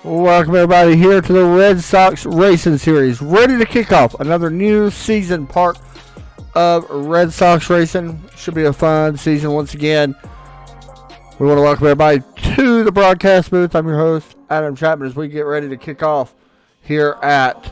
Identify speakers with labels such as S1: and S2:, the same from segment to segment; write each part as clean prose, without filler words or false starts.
S1: Welcome everybody here to the Red Sox Racing Series. Ready to kick off another new season part of Red Sox Racing. Should be a fun season once again. We want to welcome everybody to the broadcast booth. I'm your host, Adam Chapman, as we get ready to kick off here at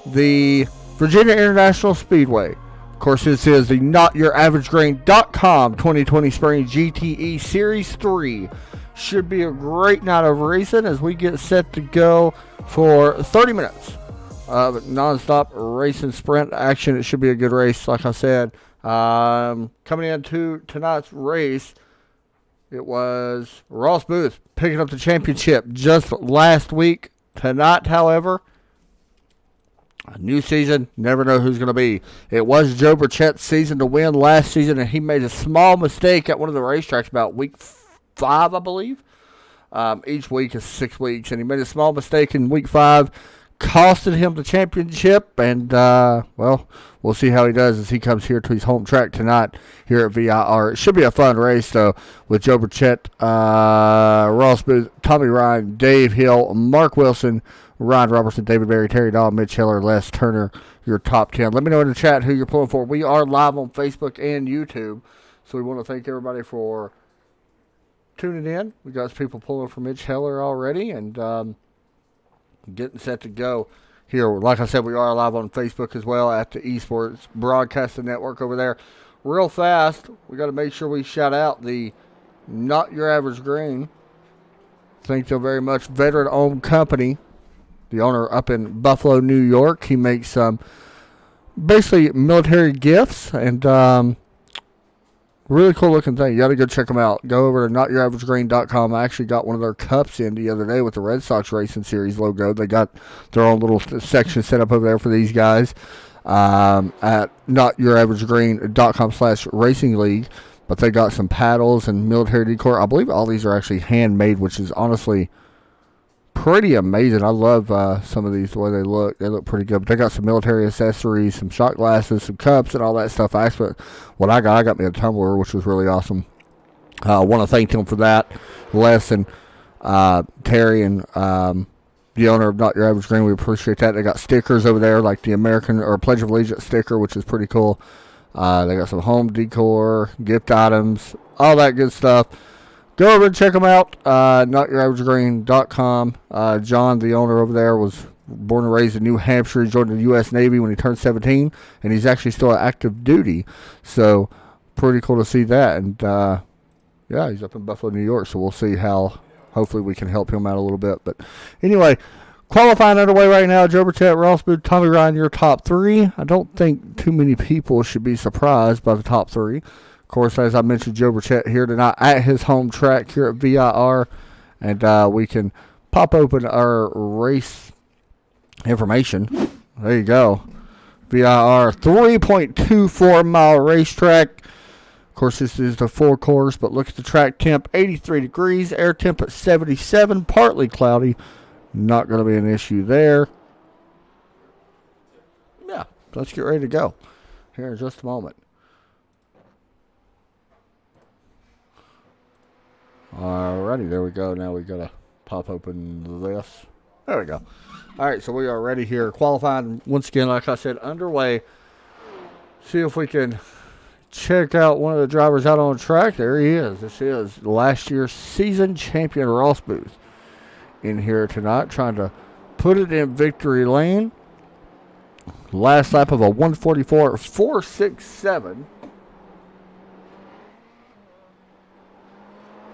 S1: the Virginia International Speedway. Of course, this is the NotYourAverageGrain.com 2020 Spring GTE Series 3. Should be a great night of racing as we get set to go for 30 minutes of non-stop racing sprint action. It should be a good race, like I said. Coming into tonight's race, it was Ross Booth picking up the championship just last week. Tonight, however, a new season, never know who's going to be. It was Joe Burchett's season to win last season, and he made a small mistake at one of the racetracks about week 5, I believe. Each week is 6 weeks, and he made a small mistake in week 5, costed him the championship, and, well, we'll see how he does as he comes here to his home track tonight here at VIR. It should be a fun race, though, with Joe Burchett, Ross Booth, Tommy Ryan, Dave Hill, Mark Wilson, Ryan Robertson, David Berry, Terry Dahl, Mitch Heller, Les Turner, your top 10. Let me know in the chat who you're pulling for. We are live on Facebook and YouTube, so we want to thank everybody for tuning in. We got people pulling for Mitch Heller already and getting set to go here. Like I said, we are live on Facebook as well at the Esports Broadcasting Network over there. Real fast, we got to make sure we shout out the Not Your Average Grain. Thank them very much. Veteran-owned company. The owner up in Buffalo, New York. He makes basically military gifts and really cool looking thing. You got to go check them out. Go over to NotYourAverageGrain.com. I actually got one of their cups in the other day with the Red Sox Racing Series logo. They got their own little section set up over there for these guys at NotYourAverageGrain.com/Racing League. But they got some paddles and military decor. I believe all these are actually handmade, which is honestly pretty amazing. I love some of these, the way they look. They look pretty good. But they got some military accessories, some shot glasses, some cups, and all that stuff. What I got me a tumbler, which was really awesome. I want to thank them for that. Les and Terry and the owner of Not Your Average Grain, we appreciate that. They got stickers over there, like the American or Pledge of Allegiance sticker, which is pretty cool. They got some home decor, gift items, all that good stuff. Go over and check them out, NotYourAverageGrain.com. John, the owner over there, was born and raised in New Hampshire. He joined the U.S. Navy when he turned 17, and he's actually still active duty. So, pretty cool to see that. And, yeah, he's up in Buffalo, New York, so we'll see how, hopefully we can help him out a little bit. But, anyway, qualifying underway right now. Joe Burchett, Ross Booth, Tommy Ryan, your top 3. I don't think too many people should be surprised by the top 3. Of course, as I mentioned, Joe Burchett here tonight at his home track here at VIR. And we can pop open our race information. There you go. VIR 3.24 mile racetrack. Of course, this is the 4 course, but look at the track temp, 83 degrees, air temp at 77, partly cloudy. Not going to be an issue there. Yeah, let's get ready to go here in just a moment. Alrighty, there we go. Now we gotta pop open this. There we go. Alright, so we are ready here. Qualifying once again, like I said, underway. See if we can check out one of the drivers out on the track. There he is. This is last year's season champion Ross Booth in here tonight, trying to put it in victory lane. Last lap of a 144.467.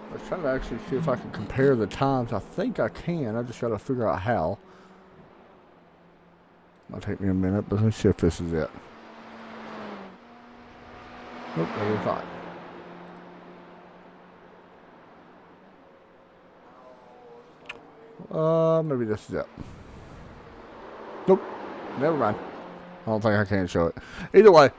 S1: I was trying to actually see if I can compare the times. I think I can. I just got to figure out how. It'll take me a minute, but let's see if this is it. Nope, that is not. Maybe this is it. Nope, never mind. I don't think I can show it. Either way.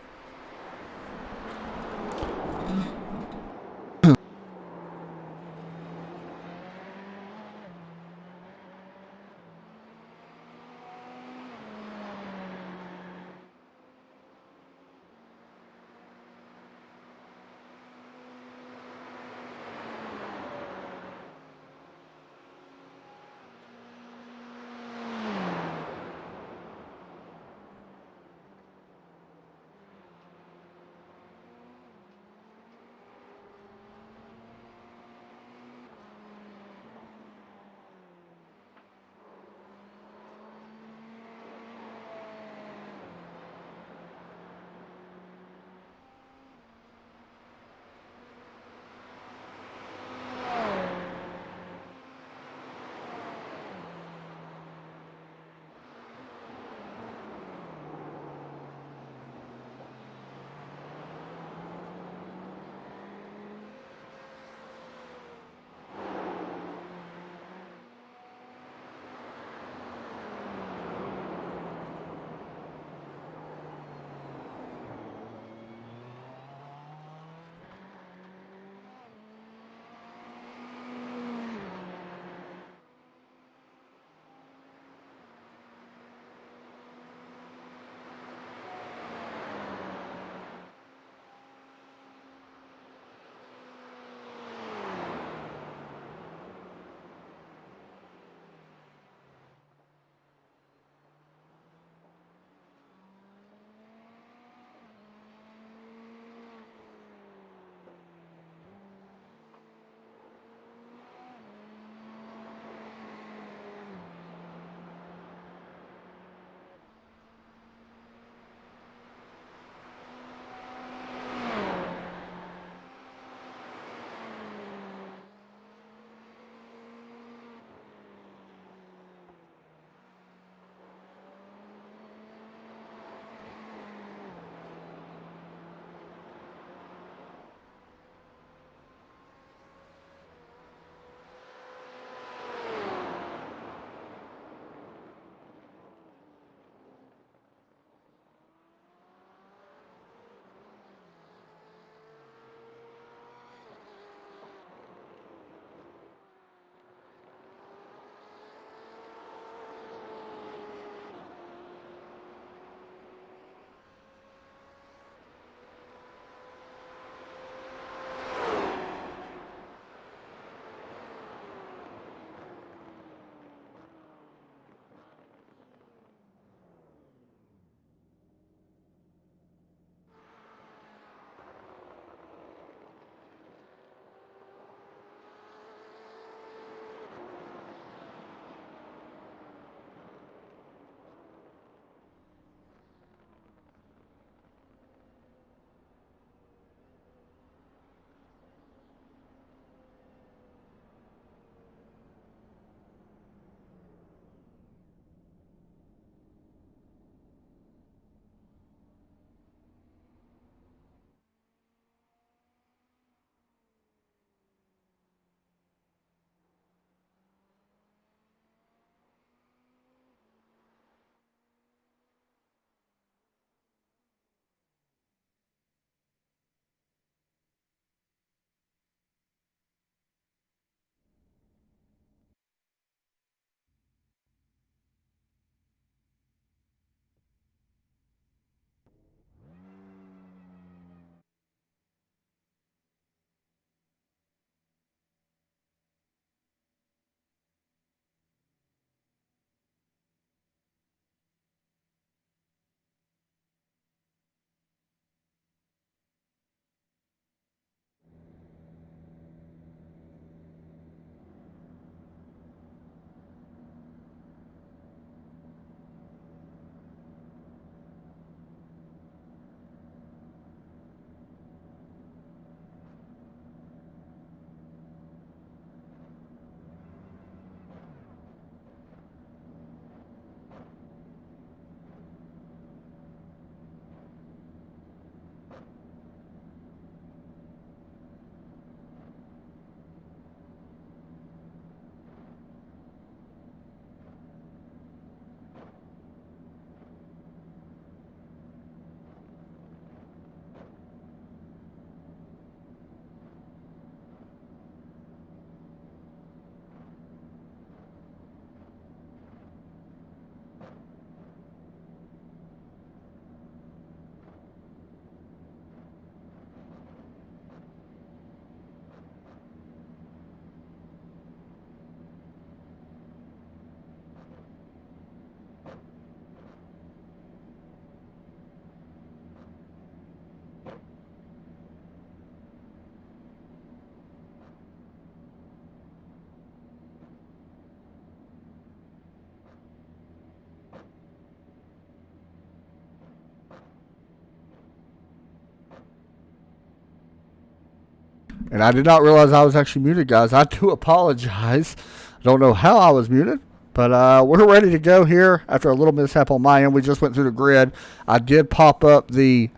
S1: And I did not realize I was actually muted, guys. I do apologize. I don't know how I was muted. But we're ready to go here after a little mishap on my end. We just went through the grid. I did pop up the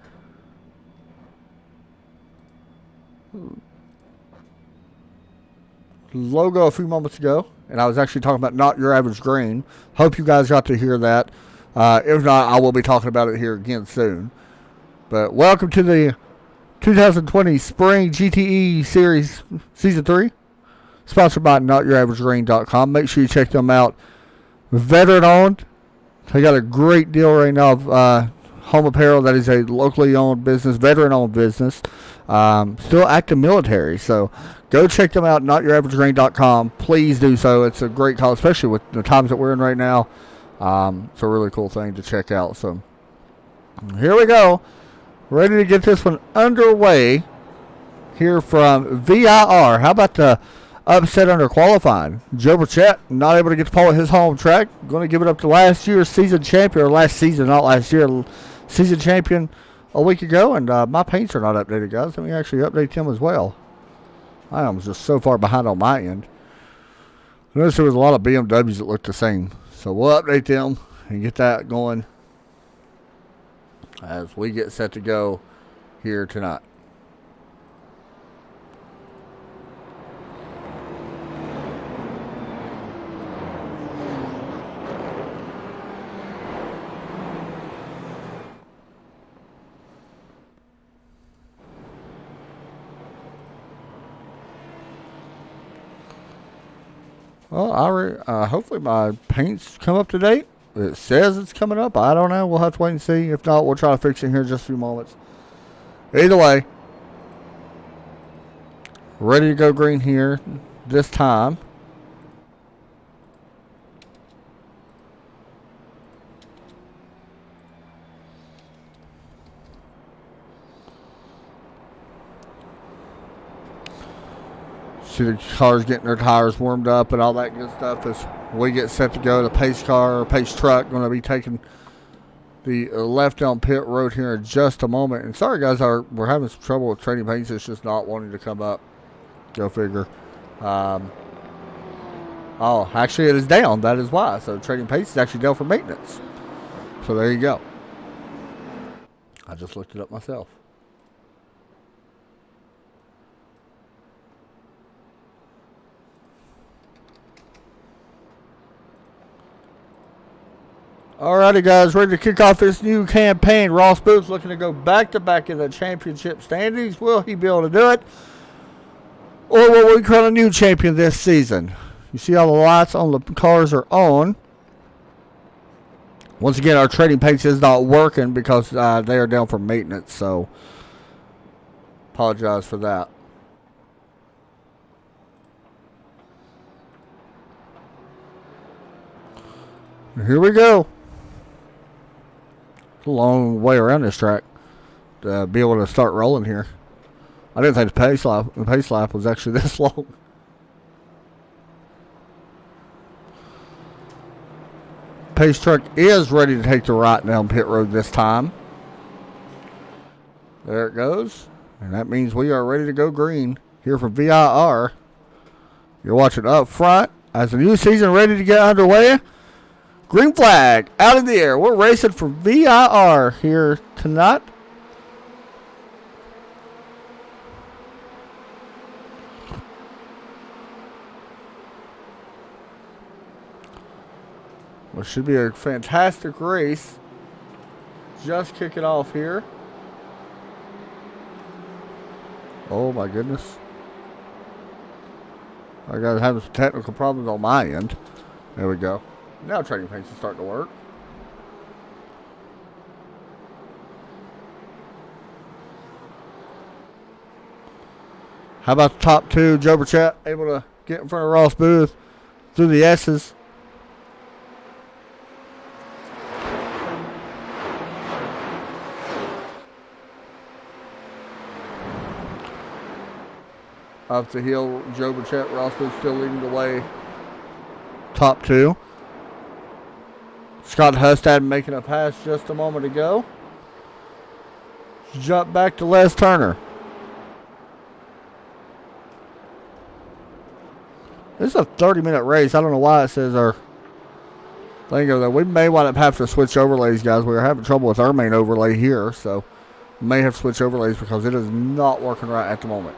S1: logo a few moments ago, and I was actually talking about not your average green. Hope you guys got to hear that. If not, I will be talking about it here again soon. But welcome to the 2020 Spring GTE Series Season 3, sponsored by NotYourAverageGreen.com. Make sure you check them out. Veteran owned. They got a great deal right now of home apparel that is a locally owned business, veteran owned business. Still active military. So go check them out, NotYourAverageGreen.com. Please do so. It's a great call, especially with the times that we're in right now. It's a really cool thing to check out. So here we go. Ready to get this one underway here from VIR. How about the upset under qualifying? Joe Burchett not able to get the pole at his home track. Going to give it up to last year's season champion, or last season, not last year, season champion a week ago. And my paints are not updated, guys. Let me actually update them as well. I am just so far behind on my end. I noticed there was a lot of BMWs that looked the same. So we'll update them and get that going as we get set to go here tonight. Well, hopefully my paints come up to date. It says it's coming up. I don't know. We'll have to wait and see. If not, we'll try to fix it here in just a few moments. Either way, ready to go green here this time. See the cars getting their tires warmed up and all that good stuff as we get set to go. The pace car or pace truck going to be taking the left down pit road here in just a moment. And sorry guys, we're having some trouble with Trading Paints. It's just not wanting to come up. Go figure. Oh, actually it is down. That is why. So Trading Paints is actually down for maintenance. So there you go. I just looked it up myself. Alrighty, guys, ready to kick off this new campaign. Ross Booth looking to go back-to-back in the championship standings. Will he be able to do it? Or will we crown a new champion this season? You see all the lights on the cars are on. Once again, our Trading Paints is not working because they are down for maintenance, so apologize for that. Here we go. A long way around this track to be able to start rolling here. I didn't think the pace lap was actually this long. Pace truck is ready to take the right down pit road this time. There it goes. And that means we are ready to go green here from VIR. You're watching up front as the new season ready to get underway. Green flag out in the air. We're racing for VIR here tonight. Well, should be a fantastic race. Just kick it off here. Oh my goodness. I got having some technical problems on my end. There we go. Now Trading Paints is starting to work. How about the top two? Joe Burchett able to get in front of Ross Booth through the S's. Up the hill, Joe Burchett, Ross Booth still leading the way. Top two. Scott Hustad making a pass just a moment ago. Jump back to Les Turner. This is a 30-minute race. I don't know why it says our thing over there. We may wind up having to switch overlays, guys. We're having trouble with our main overlay here, so may have to switch overlays because it is not working right at the moment.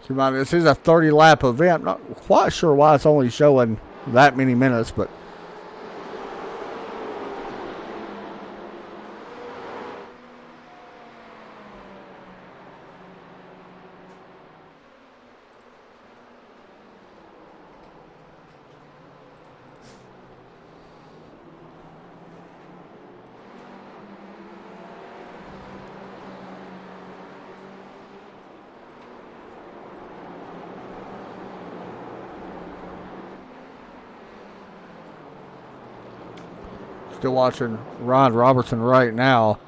S1: This is a 30-lap event. Not quite sure why it's only showing that many minutes, but still watching Ron Robertson right now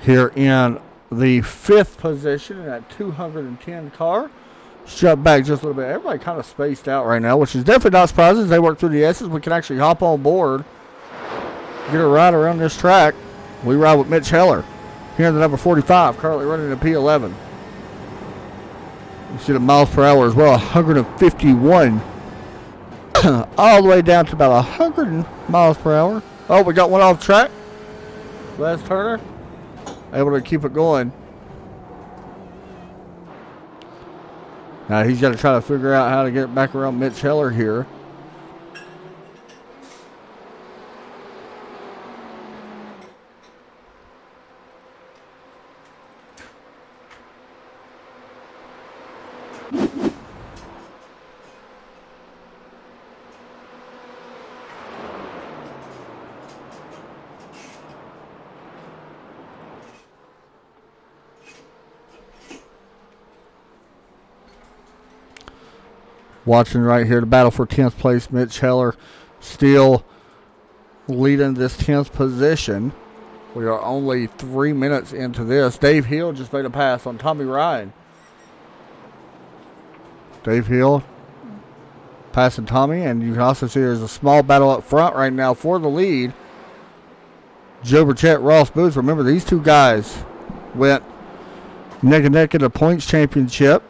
S1: here in the 5th position in that 210 car. Shut back just a little bit. Everybody kind of spaced out right now, which is definitely not surprising. As they work through the S's, we can actually hop on board, get a ride around this track. We ride with Mitch Heller here in the number 45, currently running a P11. You see the miles per hour as well, 151. All the way down to about 100 miles per hour. Oh, we got one off track. Les Turner able to keep it going. Now he's got to try to figure out how to get back around Mitch Heller here. Watching right here the battle for 10th place. Mitch Heller still leading this 10th position. We are only 3 minutes into this. Dave Hill just made a pass on Tommy Ryan. Dave Hill passing Tommy, and you can also see there's a small battle up front right now for the lead. Joe Burchett, Ross Booth. Remember, these two guys went neck and neck in the points championship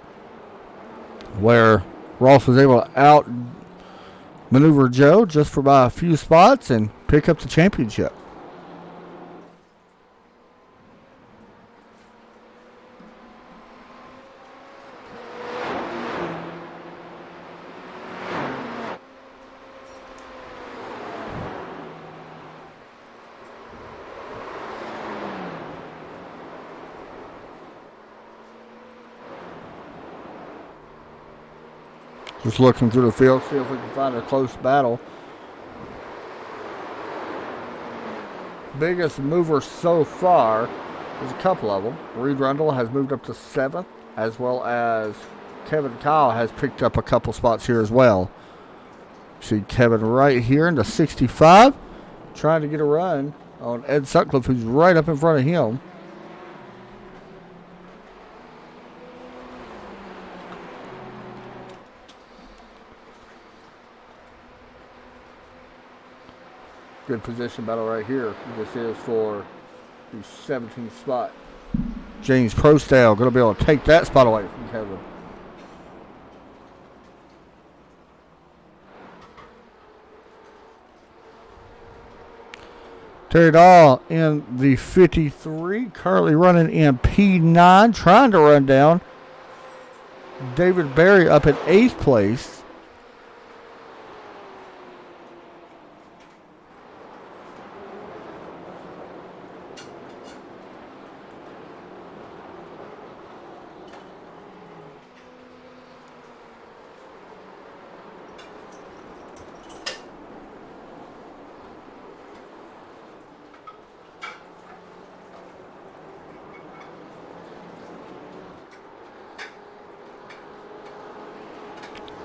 S1: where Ross was able to outmaneuver Joe just for by a few spots and pick up the championship. Just looking through the field, see if we can find a close battle. Biggest mover so far is a couple of them. Reed Rundle has moved up to 7th, as well as Kevin Kyle has picked up a couple spots here as well. See Kevin right here in the 65, trying to get a run on Ed Sutcliffe, who's right up in front of him. Good position battle right here. This is for the 17th spot. James Prostale going to be able to take that spot away from Kevin. Terry Dahl in the 53, currently running in P9, trying to run down David Berry up in 8th place.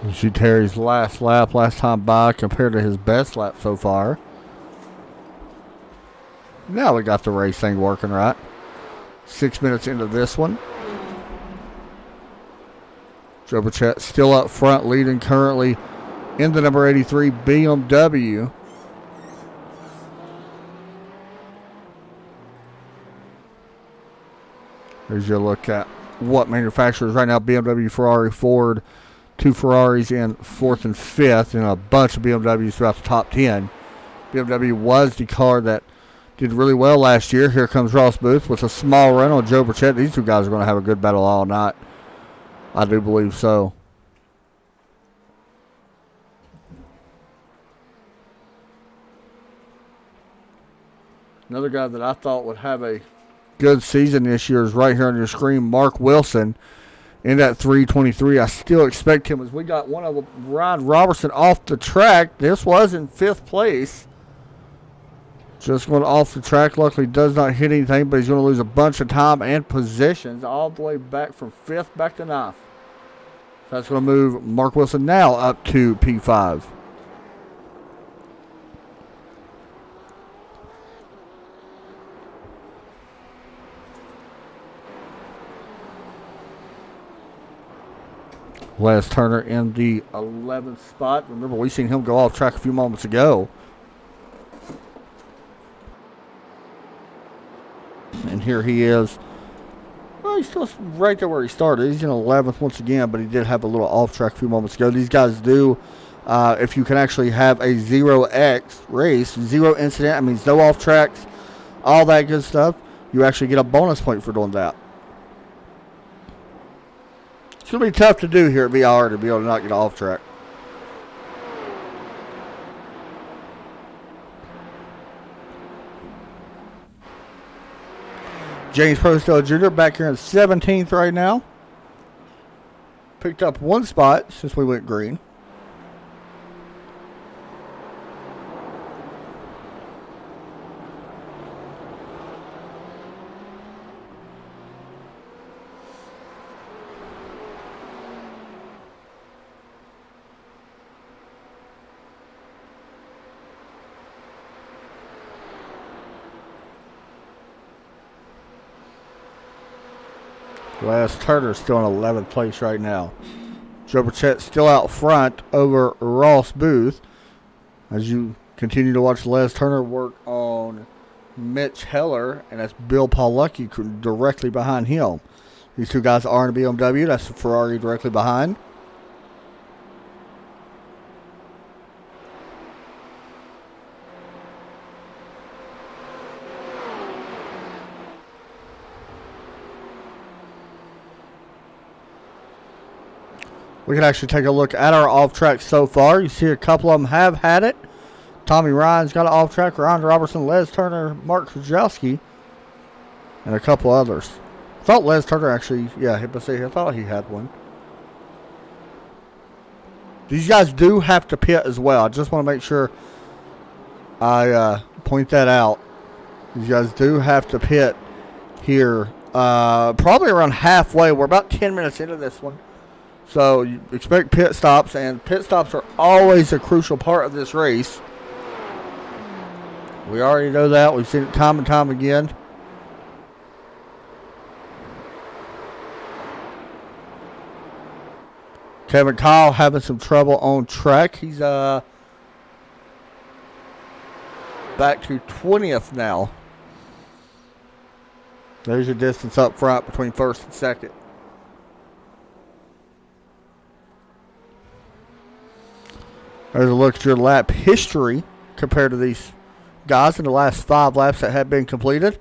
S1: You see Terry's last time by compared to his best lap so far. Now we got the race thing working right. 6 minutes into this one. Joe Burchett still up front, leading currently in the number 83 BMW. Here's your look at what manufacturers right now: BMW, Ferrari, Ford, 2 Ferraris in 4th and 5th, and a bunch of BMWs throughout the top 10. BMW was the car that did really well last year. Here comes Ross Booth with a small run on Joe Burchett. These two guys are going to have a good battle all night. I do believe so. Another guy that I thought would have a good season this year is right here on your screen, Mark Wilson, in that 323. I still expect him, as we got one of them, Ryan Robertson, off the track. This was in 5th place. Just going off the track. Luckily does not hit anything, but he's going to lose a bunch of time and positions all the way back from 5th back to 9th. So that's going to move Mark Wilson now up to P5. Les Turner in the 11th spot. Remember, we seen him go off track a few moments ago. And here he is. Well, he's still right there where he started. He's in 11th once again, but he did have a little off track a few moments ago. These guys do, if you can actually have a 0X race, 0 incident, that means no off tracks, all that good stuff, you actually get a bonus point for doing that. It's going to be tough to do here at VIR to be able to not get off track. James Prostell Jr. back here in 17th right now. Picked up 1 spot since we went green. Les Turner still in 11th place right now. Joe Burchett still out front over Ross Booth. As you continue to watch Les Turner work on Mitch Heller, and that's Bill Pawlucki directly behind him. These two guys are in a BMW. That's the Ferrari directly behind. We can actually take a look at our off-track so far. You see a couple of them have had it. Tommy Ryan's got an off-track. Ryan Robertson, Les Turner, Mark Krzyzewski, and a couple others. I thought Les Turner actually, I thought he had one. These guys do have to pit as well. I just want to make sure I point that out. These guys do have to pit here probably around halfway. We're about 10 minutes into this one. So you expect pit stops, and pit stops are always a crucial part of this race. We already know that. We've seen it time and time again. Kevin Kyle having some trouble on track. He's back to 20th now. There's your distance up front between first and second. There's a look at your lap history compared to these guys in the last 5 laps that have been completed.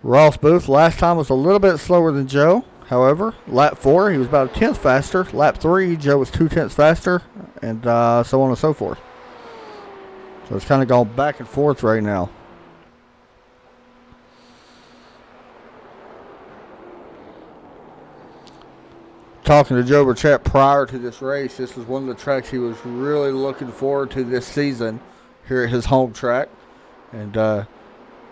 S1: Ross Booth last time was a little bit slower than Joe. However, lap 4, he was about a 10th faster. Lap 3, Joe was 2/10 faster, and so on and so forth. So it's kind of going back and forth right now. Talking to Joe Burchett prior to this race, this was one of the tracks he was really looking forward to this season here at his home track. And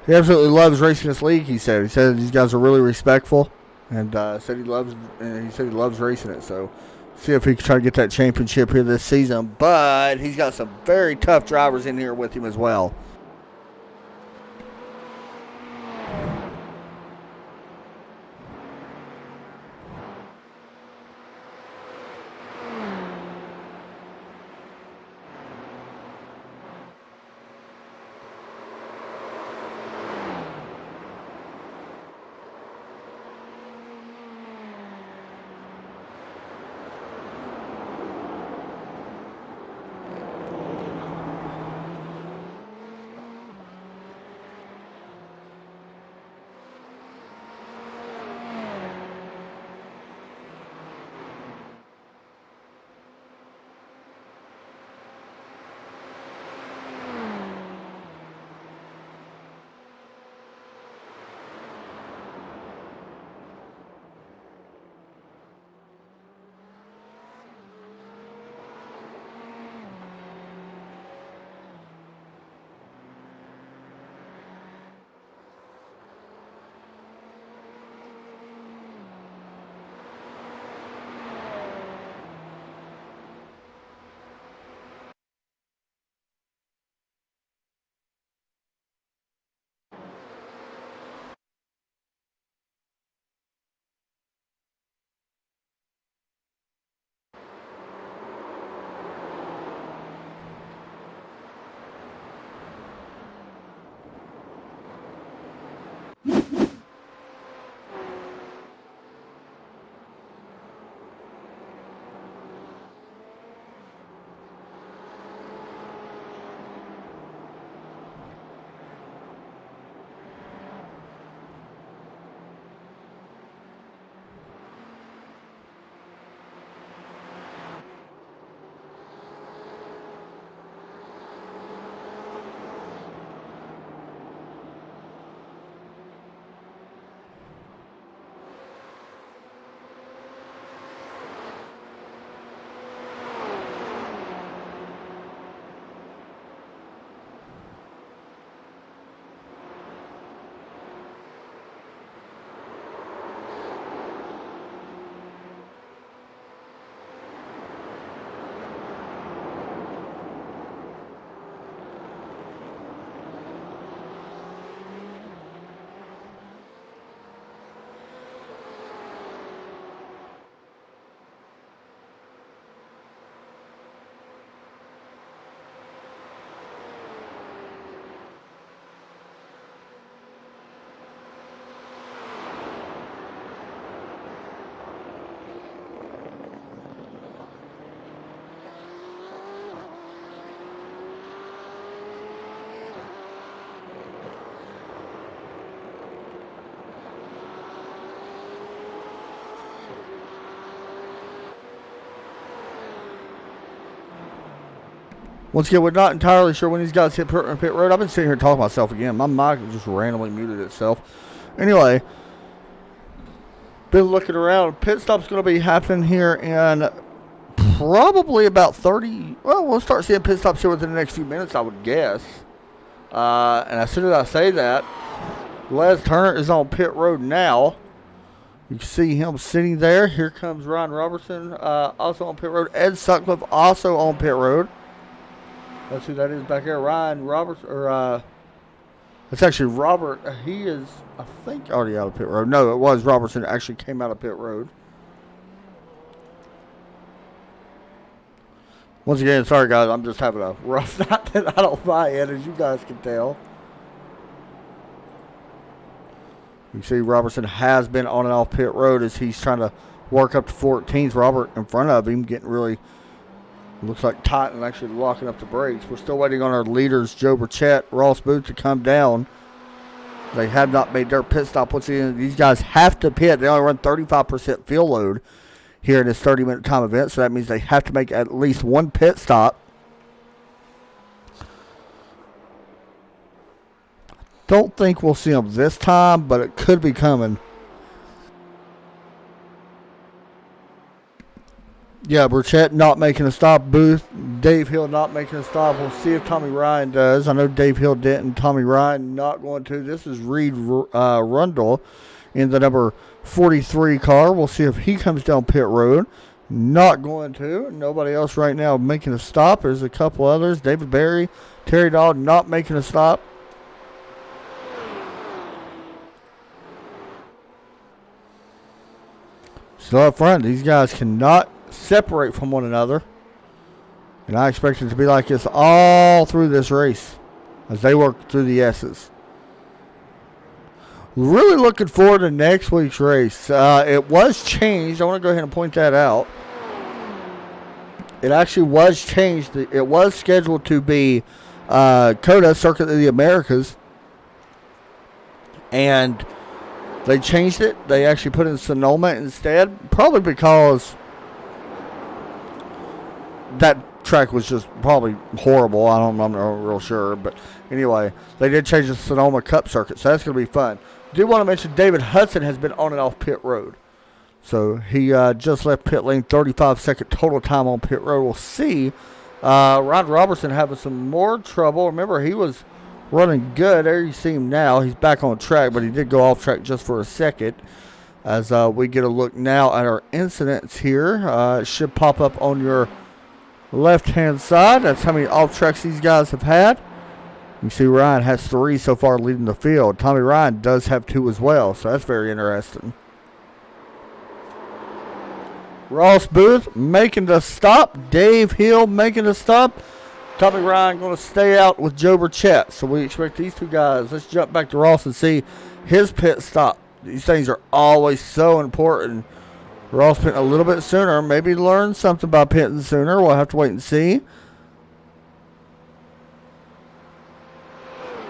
S1: he absolutely loves racing this league, he said. He said these guys are really respectful, and said he loves racing it. So see if he can try to get that championship here this season. But he's got some very tough drivers in here with him as well. Once again, we're not entirely sure when these guys hit pit road. I've been sitting here talking to myself again. My mic just randomly muted itself. Anyway, been looking around. Pit stop's going to be happening here in probably about 30. Well, we'll start seeing pit stops here within the next few minutes, I would guess. And as soon as I say that, Les Turner is on pit road now. You can see him sitting there. Here comes Ryan Robertson, also on pit road. Ed Sutcliffe also on pit road. Let's see who that is back there. Ryan Roberts, or it's actually Robert. He is, I think, already out of pit road. No, it was Robertson that actually came out of pit road. Once again, sorry guys, I'm just having a rough night that I don't buy it, as you guys can tell. You can see Robertson has been on and off pit road as he's trying to work up to 14th. Robert in front of him getting really, looks like tight and actually locking up the brakes. We're still waiting on our leaders, Joe Burchett, Ross Booth, to come down. They have not made their pit stop. Once again, these guys have to pit. They only run 35% fuel load here in this 30-minute time event, so that means they have to make at least one pit stop. Don't think we'll see them this time, but it could be coming. Yeah, Burchett not making a stop. Booth, Dave Hill not making a stop. We'll see if Tommy Ryan does. I know Dave Hill didn't. Tommy Ryan not going to. This is Reed Rundle in the number 43 car. We'll see if he comes down pit road. Not going to. Nobody else right now making a stop. There's a couple others. David Berry, Terry Dodd not making a stop. Still up front, these guys cannot separate from one another. And I expect it to be like this all through this race as they work through the S's. Really looking forward to next week's race. It was changed. I want to go ahead and point that out. It actually was changed. It was scheduled to be COTA, Circuit of the Americas. And they changed it. They actually put in Sonoma instead. Probably because that track was just probably horrible. I'm not real sure. But anyway, they did change the Sonoma Cup circuit. So that's going to be fun. Do want to mention David Hudson has been on and off pit road. So he just left pit lane, 35-second total time on pit road. We'll see. Ryan Robertson having some more trouble. Remember, he was running good. There you see him now. He's back on track, but he did go off track just for a second. As we get a look now at our incidents here. It should pop up on your left-hand side. That's how many off tracks these guys have had. You see Ryan has 3 so far leading the field. Tommy Ryan does have 2 as well, so that's very interesting. Ross Booth making the stop. Dave Hill making the stop. Tommy Ryan going to stay out with Joe Burchett. So we expect these two guys. Let's jump back to Ross and see his pit stop. These things are always so important. Ross pitting a little bit sooner. Maybe learn something by pitting sooner. We'll have to wait and see.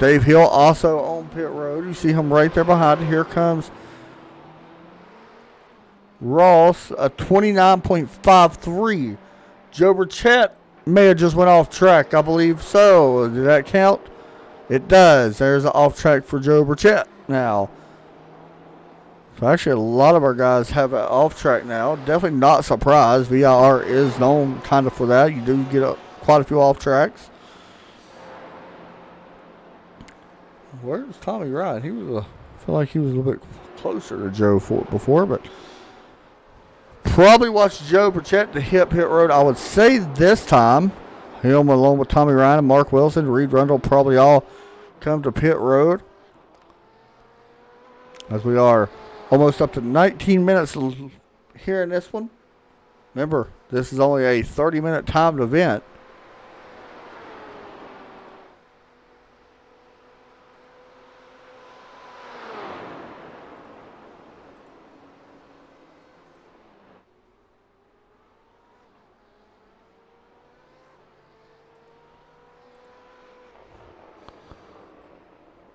S1: Dave Hill also on pit road. You see him right there behind it. Here comes Ross, a 29.53. Joe Burchett may have just went off track. I believe so. Did that count? It does. There's an off track for Joe Burchett now. So actually a lot of our guys have an off track now. Definitely not surprised. VIR is known kind of for that. You do get quite a few off tracks. Where's Tommy Ryan? I feel like he was a little bit closer to Joe before, but probably watched Joe Burchett to hit pit road. I would say this time, him along with Tommy Ryan and Mark Wilson, Reed Rundle probably all come to pit road. As we are almost up to 19 minutes here in this one. Remember, this is only a 30-minute timed event.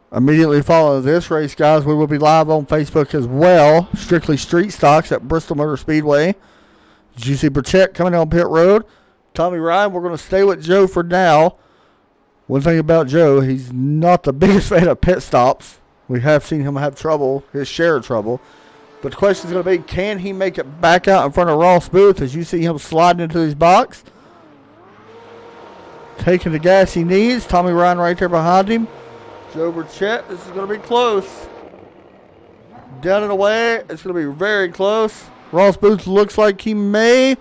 S1: Immediately following this race, guys, we will be live on Facebook as well. Strictly Street Stocks at Bristol Motor Speedway. Did you see Burchett coming on pit road? Tommy Ryan, we're going to stay with Joe for now. One thing about Joe, he's not the biggest fan of pit stops. We have seen him have trouble, his share of trouble. But the question is going to be, can he make it back out in front of Ross Booth as you see him sliding into his box? Taking the gas he needs. Tommy Ryan right there behind him. Joe Burchett, this is going to be close. Down and away, it's going to be very close. Ross Booth looks like he may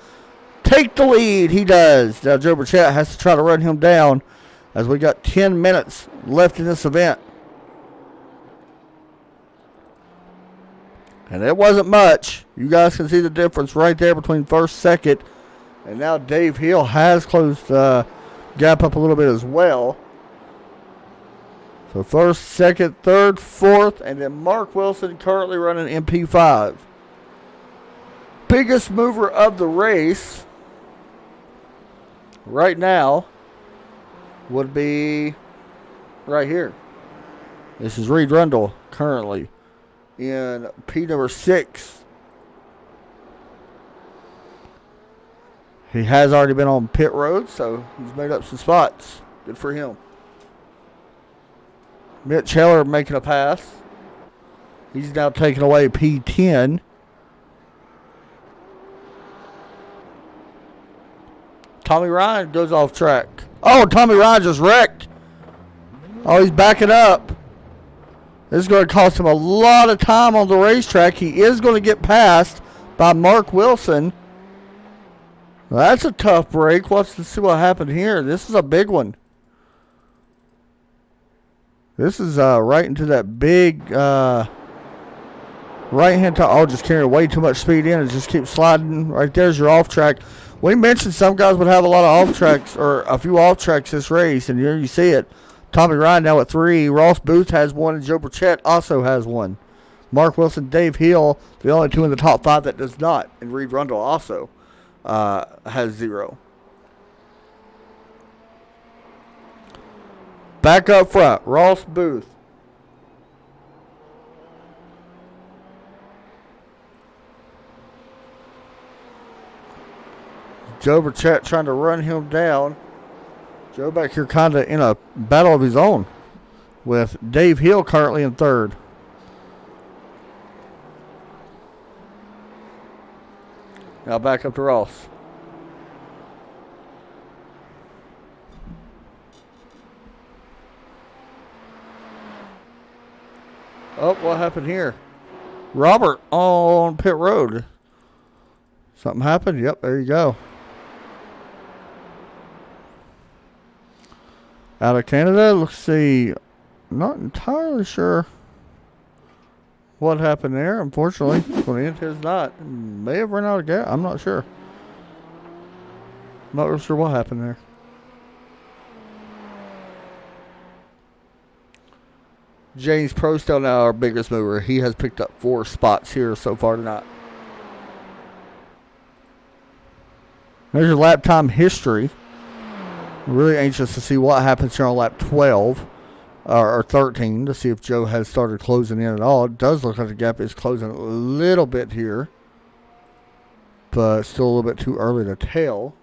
S1: take the lead. He does. Now Joe Burchett has to try to run him down as we got 10 minutes left in this event. And it wasn't much. You guys can see the difference right there between first, second. And now Dave Hill has closed the gap up a little bit as well. So first, second, third, fourth, and then Mark Wilson currently running MP5. Biggest mover of the race right now would be right here. This is Reed Rundle currently in P number 6. He has already been on pit road, so he's made up some spots. Good for him. Mitch Heller making a pass. He's now taking away P10. Tommy Ryan goes off track. Oh, Tommy Ryan just wrecked. Oh, he's backing up. This is going to cost him a lot of time on the racetrack. He is going to get passed by Mark Wilson. Well, that's a tough break. Let's see what happened here. This is a big one. This is right into that big right-hand tire. Oh, just carrying way too much speed in and just keep sliding. Right there's your off track. We mentioned some guys would have a lot of off tracks or a few off tracks this race, and here you see it. Tommy Ryan now at 3. Ross Booth has 1, and Joe Burchett also has 1. Mark Wilson, Dave Hill, the only 2 in the top 5 that does not, and Reed Rundle also has 0. Back up front, Ross Booth. Joe Burchett trying to run him down. Joe back here kind of in a battle of his own with Dave Hill currently in 3rd. Now back up to Ross. Oh, what happened here? Robert on pit road. Something happened? Yep, there you go. Out of Canada, let's see. Not entirely sure what happened there, unfortunately. Clint is not. May have run out of gas. I'm not sure. Not real sure what happened there. James Prostel now our biggest mover. He has picked up 4 spots here so far tonight. There's your lap time history. Really anxious to see what happens here on lap 12 or 13 to see if Joe has started closing in at all. It does look like the gap is closing a little bit here, but still a little bit too early to tell.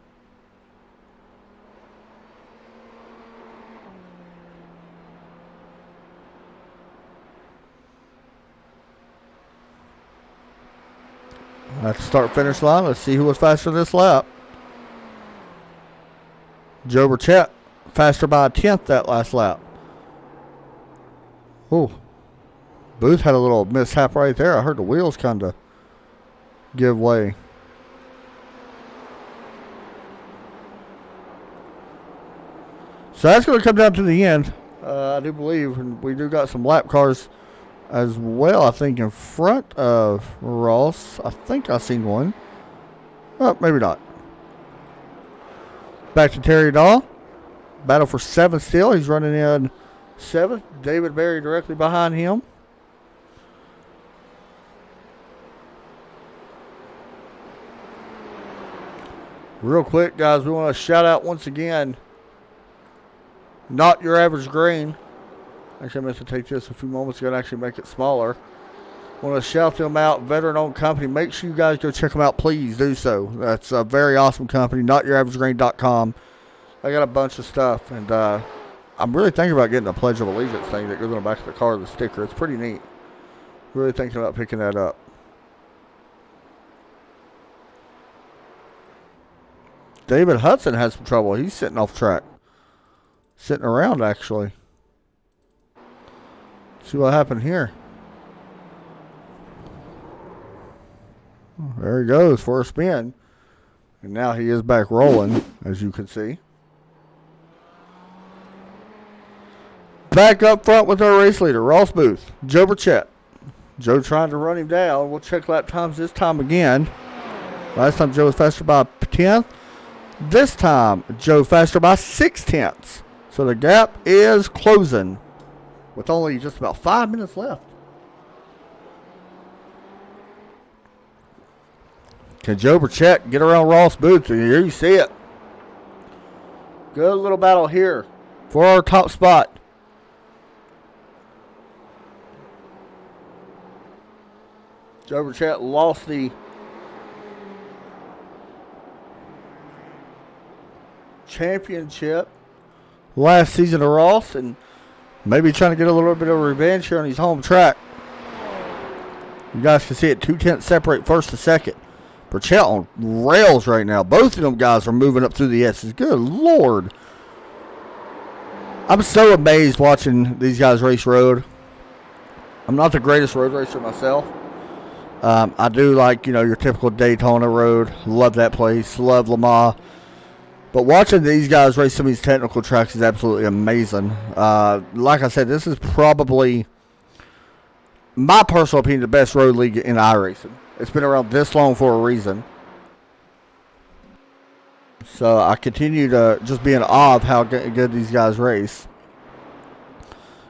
S1: At the start-finish line, let's see who was faster this lap. Joe Burchett, faster by a 10th that last lap. Oh, Booth had a little mishap right there. I heard the wheels kind of give way. So that's going to come down to the end. I do believe, and we do got some lap cars as well, I think, in front of Ross. I think I seen one. Oh, maybe not. Back to Terry Dahl. Battle for 7th still. He's running in 7th. David Berry directly behind him. Real quick, guys, we want to shout out once again Not Your Average Grain. Actually, I meant to take this a few moments ago and actually make it smaller. Want to shout them out, veteran-owned company. Make sure you guys go check them out. Please do so. That's a very awesome company, NotYourAverageGrain.com. I got a bunch of stuff, and I'm really thinking about getting a Pledge of Allegiance thing that goes on the back of the car, the sticker. It's pretty neat. Really thinking about picking that up. David Hudson has some trouble. He's sitting off track. Sitting around, actually. See what happened here. There he goes for a spin. And now he is back rolling, as you can see. Back up front with our race leader, Ross Booth, Joe Burchett. Joe trying to run him down. We'll check lap times this time again. Last time Joe was faster by 1/10. This time, Joe faster by 6/10. So the gap is closing with only just about 5 minutes left. Can Joe Burchett get around Ross Booth? And here you see it. Good little battle here for our top spot. Joe Burchett lost the championship last season to Ross, and maybe trying to get a little bit of revenge here on his home track. You guys can see it, 2/10 separate first to second. Burchett on rails right now. Both of them guys are moving up through the S's. Good Lord. I'm so amazed watching these guys race road. I'm not the greatest road racer myself. I do like, your typical Daytona road. Love that place. Love Lamar. But watching these guys race some of these technical tracks is absolutely amazing. Like I said, this is probably, my personal opinion, the best road league in iRacing. It's been around this long for a reason. So I continue to just be in awe of how good these guys race.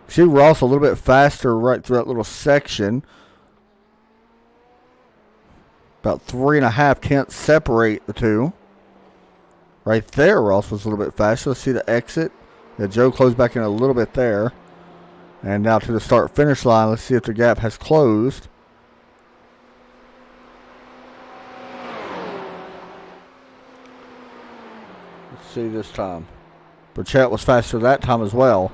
S1: See Ross a little bit faster right through that little section. About 3.5 tenths separate the two. Right there, Ross was a little bit faster. Let's see the exit. Yeah, Joe closed back in a little bit there. And now to the start-finish line. Let's see if the gap has closed. Let's see this time. Burchett was faster that time as well.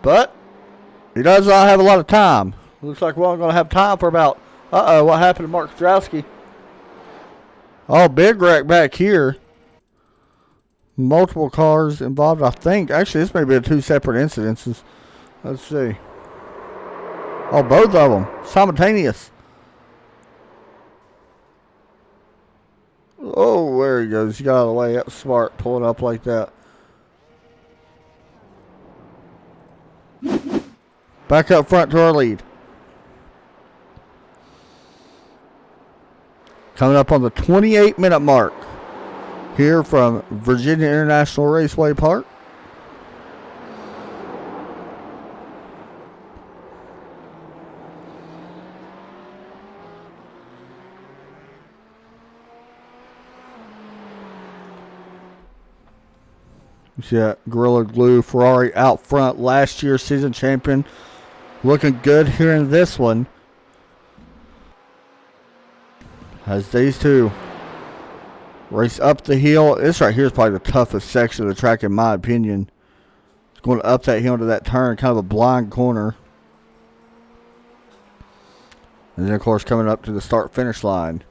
S1: But he does not have a lot of time. Looks like we're only going to have time for about... Uh-oh, what happened to Mark Strowski? Oh, big wreck back here. Multiple cars involved, I think. Actually, this may be 2 separate incidences. Let's see. Oh, both of them. Simultaneous. Oh, there he goes. He got out of the way. That was smart, pulling up like that. Back up front to our lead. Coming up on the 28-minute mark here from Virginia International Raceway Park. You see that Gorilla Glue Ferrari out front, last year's season champion. Looking good here in this one. As these two race up the hill. This right here is probably the toughest section of the track in my opinion. It's going up that hill into that turn, kind of a blind corner. And then of course coming up to the start-finish line.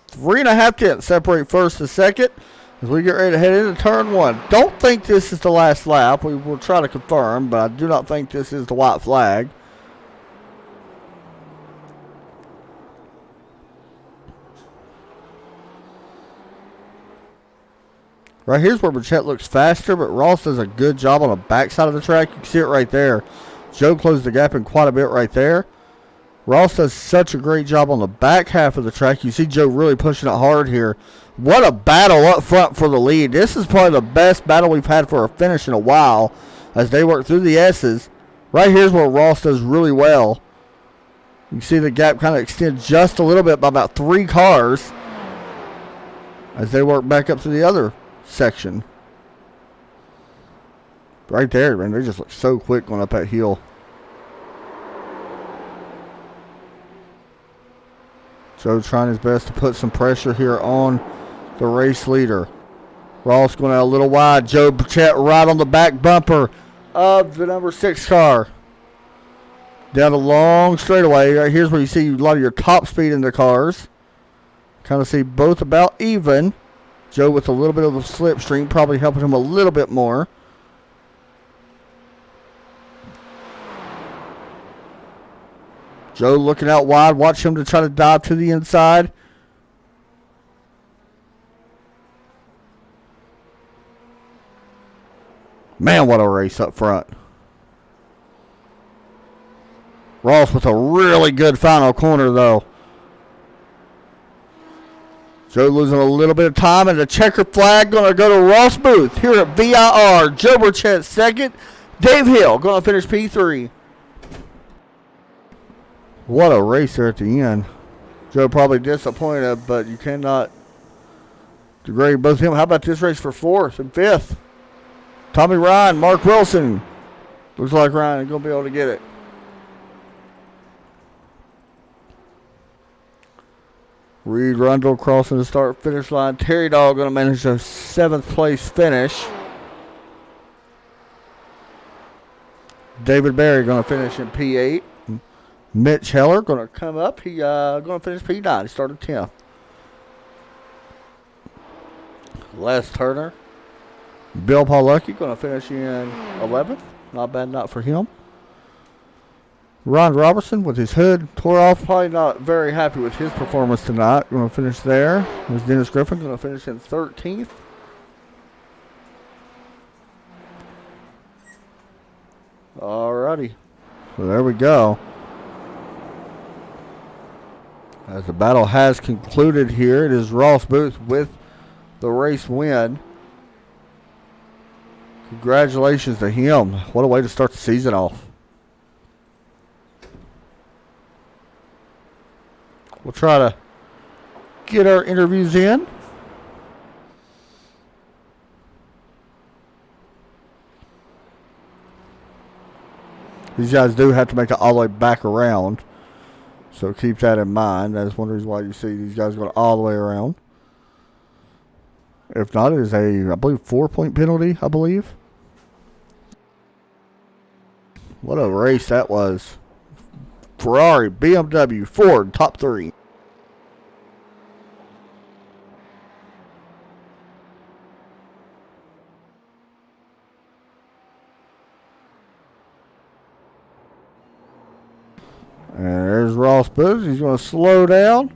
S1: Three and a half tenths separate first to second as we get ready to head into turn 1. Don't think this is the last lap. We will try to confirm, but I do not think this is the white flag. Right here's where Burchett looks faster, but Ross does a good job on the backside of the track. You can see it right there. Joe closed the gap in quite a bit right there. Ross does such a great job on the back half of the track. You see Joe really pushing it hard here. What a battle up front for the lead. This is probably the best battle we've had for a finish in a while as they work through the S's. Right here's where Ross does really well. You can see the gap kind of extends just a little bit by about 3 cars. as they work back up to the other section. Right there, man. They just look so quick going up that hill. Joe trying his best to put some pressure here on the race leader. Ross going out a little wide. Joe Burchett right on the back bumper of the number 6 car. Down a long straightaway. Right here's where you see a lot of your top speed in the cars. Kind of see both about even. Joe with a little bit of a slipstream, probably helping him a little bit more. Joe looking out wide. Watch him to try to dive to the inside. Man, what a race up front. Ross with a really good final corner, though. Joe losing a little bit of time, and the checker flag going to go to Ross Booth here at VIR. Joe Burchett second. Dave Hill going to finish P3. What a race there at the end. Joe probably disappointed, but you cannot degrade both of them. How about this race for 4th and 5th? Tommy Ryan, Mark Wilson. Looks like Ryan is going to be able to get it. Reed Rundle crossing the start-finish line. Terry Dahl going to manage a 7th place finish. David Berry going to finish in P8. Mitch Heller going to come up. He going to finish P9. He started 10th. Les Turner. Bill Paulucki going to finish in 11th. Not bad, not for him. Ron Robertson with his hood tore off. Probably not very happy with his performance tonight. Going to finish there. There's Dennis Griffin going to finish in 13th. Alrighty. So there we go. As the battle has concluded here, it is Ross Booth with the race win. Congratulations to him. What a way to start the season off. We'll try to get our interviews in. These guys do have to make it all the way back around. So keep that in mind. That's one reason why you see these guys going all the way around. If not, it is a, I believe, 4-point penalty, I believe. What a race that was. Ferrari, BMW, Ford, top 3. And there's Ross Booth. He's going to slow down.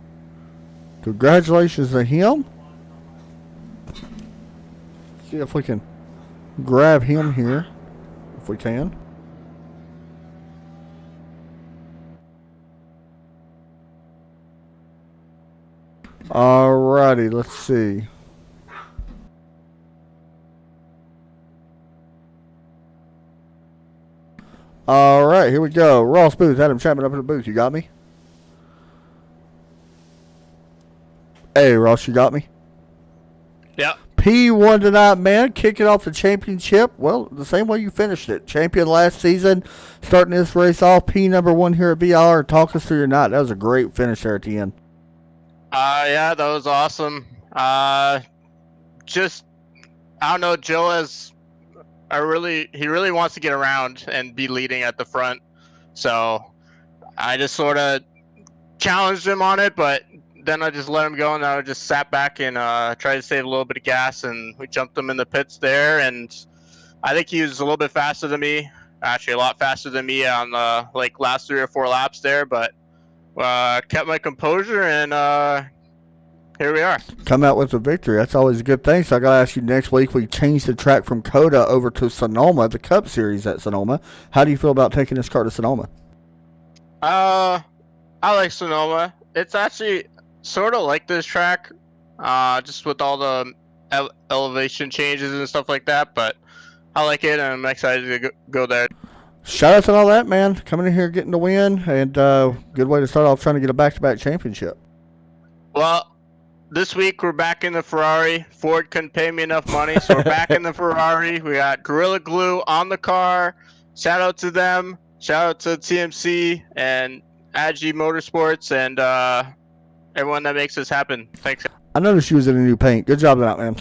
S1: Congratulations to him. See if we can grab him here, if we can. Alrighty, let's see. Alright, here we go. Ross Booth, Adam Chapman up in the booth. You got me? Hey, Ross, you got me?
S2: Yeah.
S1: P1 tonight, man. Kicking off the championship. Well, the same way you finished it. Champion last season. Starting this race off. P number 1 here at VIR. Talk us through your night. That was a great finish there at the end.
S2: Yeah, that was awesome. Just, I don't know, Joe has he really wants to get around and be leading at the front. So I just sort of challenged him on it, but then I just let him go, and I just sat back and tried to save a little bit of gas, and we jumped him in the pits there. And I think he was a little bit faster than me, actually a lot faster than me on the last 3 or 4 laps there, but kept my composure, and here we are.
S1: Come out with a victory. That's always a good thing. So I got to ask you, next week we changed the track from Coda over to Sonoma, the Cup Series at Sonoma. How do you feel about taking this car to Sonoma?
S2: I like Sonoma. It's actually sort of like this track, just with all the elevation changes and stuff like that, but I like it, and I'm excited to go there.
S1: Shout out to all that, man. Coming in here, getting the win, and good way to start off trying to get a back-to-back championship.
S2: Well, this week we're back in the Ferrari. Ford couldn't pay me enough money, so we're back in the Ferrari. We got Gorilla Glue on the car. Shout out to them. Shout out to TMC and Agi Motorsports and everyone that makes this happen. Thanks.
S1: I noticed you was in a new paint. Good job on that, man.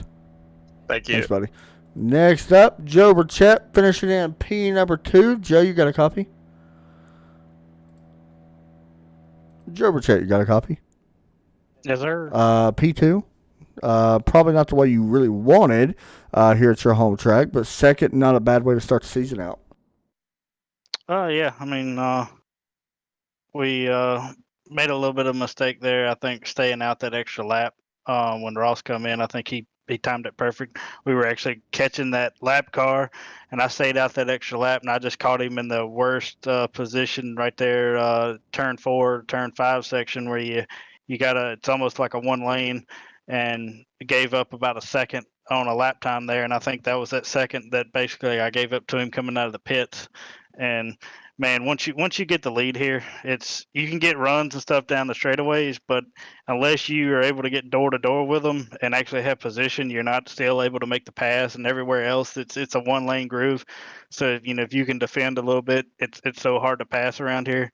S2: Thank you.
S1: Thanks, buddy. Next up, Joe Burchett finishing in P number 2. Joe, you got a copy? Joe Burchett, you got a copy?
S3: Yes, sir.
S1: P2. Probably not the way you really wanted here at your home track, but second, not a bad way to start the season out.
S3: Yeah. I mean, we made a little bit of a mistake there. I think staying out that extra lap when Ross come in. I think he timed it perfect. We were actually catching that lap car, and I stayed out that extra lap, and I just caught him in the worst position right there, turn 4, turn 5 section where you gotta. It's almost like a one lane, and gave up about a second on a lap time there, and I think that was that second that basically I gave up to him coming out of the pits, and man, once you get the lead here, you can get runs and stuff down the straightaways, but unless you are able to get door to door with them and actually have position, you're not still able to make the pass. And everywhere else, it's a one lane groove. So if you can defend a little bit, it's so hard to pass around here.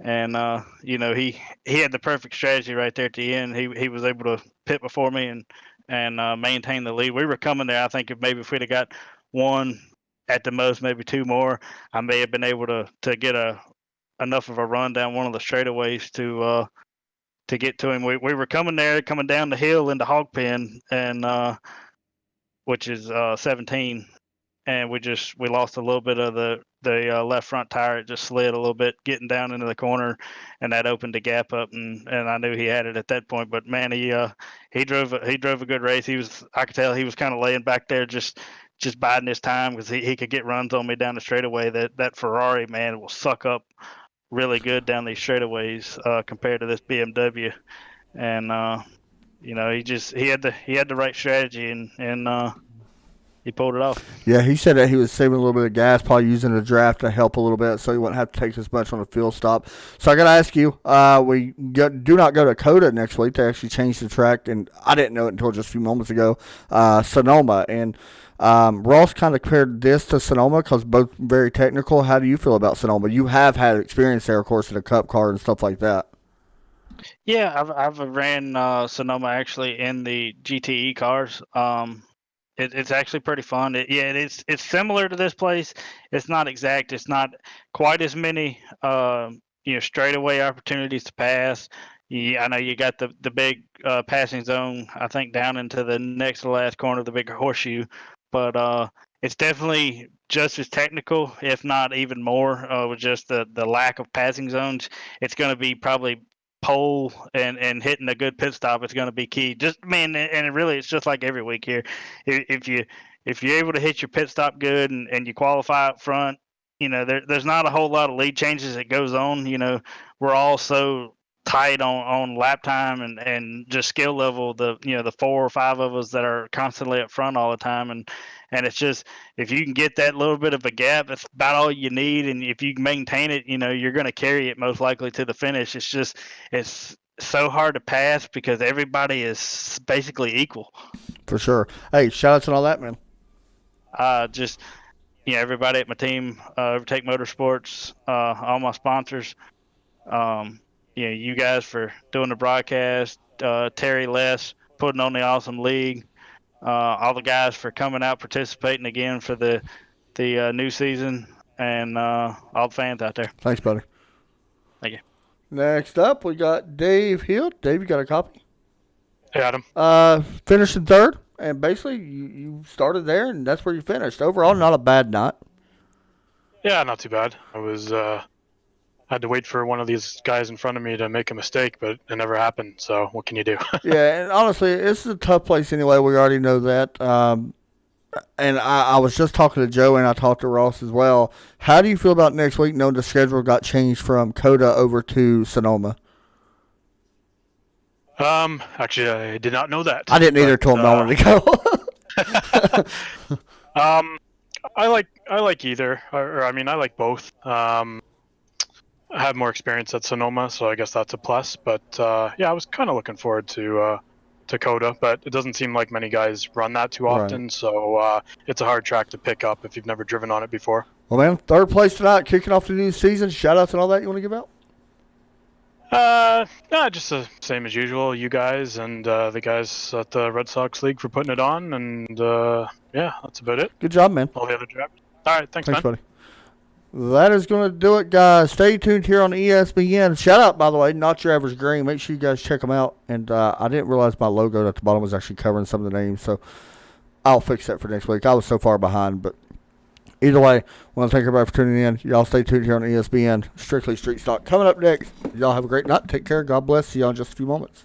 S3: And he had the perfect strategy right there at the end. He was able to pit before me and maintain the lead. We were coming there. I think if we'd have got one, at the most maybe two more, I may have been able to get enough of a run down one of the straightaways to get to him. We were coming down the hill into Hog Pen, and which is 17, and we lost a little bit of the left front tire. It just slid a little bit getting down into the corner, and that opened the gap up, and I knew he had it at that point. But man, he drove a good race. I could tell he was kind of laying back there just biding his time because he could get runs on me down the straightaway. That Ferrari, man, will suck up really good down these straightaways compared to this BMW, and he had the right strategy, and he pulled it off.
S1: Yeah, he said that he was saving a little bit of gas, probably using the draft to help a little bit, so he wouldn't have to take as much on the field stop. So I got to ask you, do not go to Coda next week. They actually changed the track, and I didn't know it until just a few moments ago. Sonoma, and Ross kind of compared this to Sonoma because both very technical. How do you feel about Sonoma? You have had experience there, of course, in a Cup car and stuff like that.
S3: Yeah, I've ran Sonoma actually in the GTE cars. It's actually pretty fun. It's similar to this place. It's not exact. It's not quite as many straightaway opportunities to pass. I know you got the big passing zone, I think, down into the next to last corner of the big horseshoe, but it's definitely just as technical, if not even more, with just the lack of passing zones. It's going to be probably pole and hitting a good pit stop. It's going to be key. Just man, and really, it's just like every week here. If you're able to hit your pit stop good and you qualify up front, there's not a whole lot of lead changes that goes on. We're all so tight on lap time and just skill level. The 4 or 5 of us that are constantly up front all the time, and it's just, if you can get that little bit of a gap, that's about all you need. And if you can maintain it, you're going to carry it most likely to the finish. It's so hard to pass because everybody is basically equal.
S1: For sure. Hey, shout outs and all that, man.
S3: Everybody at my team, Overtake Motorsports, all my sponsors, you guys for doing the broadcast, Terry Les putting on the awesome league, all the guys for coming out participating again for the new season, and all the fans out there.
S1: Thanks, buddy.
S3: Thank you.
S1: Next up, we got Dave Hill. Dave, you got a copy?
S4: Hey, Adam.
S1: Finished in third, and basically you started there, and that's where you finished. Overall, not a bad night.
S4: Yeah, not too bad. I was had to wait for one of these guys in front of me to make a mistake, but it never happened. So what can you do?
S1: Yeah, and honestly, this is a tough place anyway. We already know that. And I was just talking to Joe, and I talked to Ross as well. How do you feel about next week, knowing the schedule got changed from Coda over to Sonoma?
S4: Actually, I did not know that.
S1: I didn't either till I wanted to go.
S4: I like either, or I mean, I like both. I have more experience at Sonoma, so I guess that's a plus. But yeah, I was kind of looking forward to Dakota, but it doesn't seem like many guys run that too
S1: Right.
S4: often. So it's a hard track to pick up if you've never driven on it before.
S1: Well, man, third place tonight, kicking off the new season. Shout outs and all that you want to give out?
S4: No, just the same as usual. You guys and the guys at the Red Sox League for putting it on, and yeah, that's about it.
S1: Good job, man.
S4: All the other drivers. All right, thanks, man.
S1: Buddy. That is going to do it, guys. Stay tuned here on ESPN. Shout out, by the way, Not Your Average Green. Make sure you guys check them out. And I didn't realize my logo at the bottom was actually covering some of the names, so I'll fix that for next week. I was so far behind, but either way, I want to thank everybody for tuning in. Y'all stay tuned here on ESPN. Strictly Street Stock coming up next. Y'all have a great night. Take care. God bless. See y'all in just a few moments.